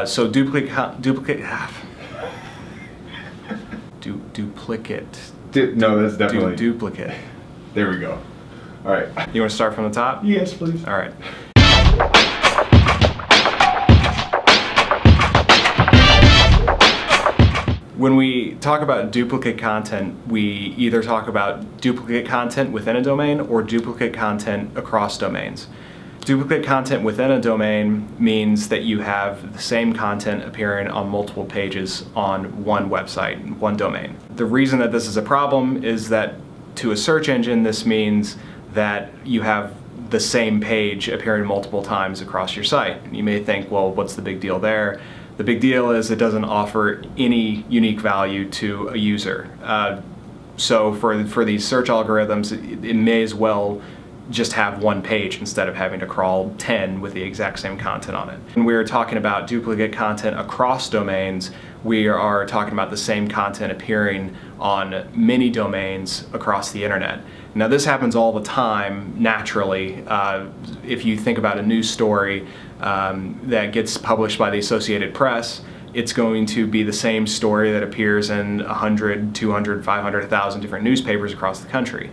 So duplicate. No, that's definitely duplicate. There we go. All right. You want to start from the top? Yes, please. All right. When we talk about duplicate content, we either talk about duplicate content within a domain or duplicate content across domains. Duplicate content within a domain means that you have the same content appearing on multiple pages on one website, one domain. The reason that this is a problem is that to a search engine, this means that you have the same page appearing multiple times across your site. You may think, well, what's the big deal there? The big deal is it doesn't offer any unique value to a user. So for these search algorithms, it may as well just have one page instead of having to crawl 10 with the exact same content on it. When we're talking about duplicate content across domains, we are talking about the same content appearing on many domains across the internet. Now this happens all the time naturally. If you think about a news story that gets published by the Associated Press, it's going to be the same story that appears in 100, 200, 500, 1,000 different newspapers across the country.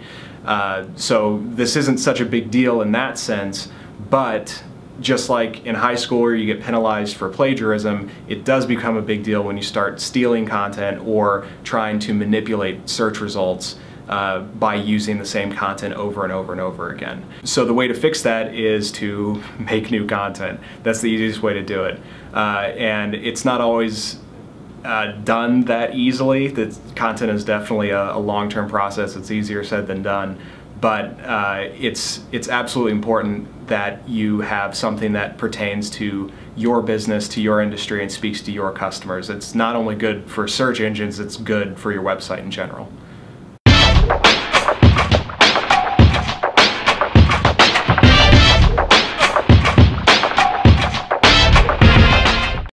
So this isn't such a big deal in that sense, but just like in high school where you get penalized for plagiarism, it does become a big deal when you start stealing content or trying to manipulate search results by using the same content over and over and over again. So the way to fix that is to make new content. That's the easiest way to do it. And it's not always done that easily. The content is definitely a long-term process. It's easier said than done. But it's absolutely important that you have something that pertains to your business, to your industry, and speaks to your customers. It's not only good for search engines, it's good for your website in general.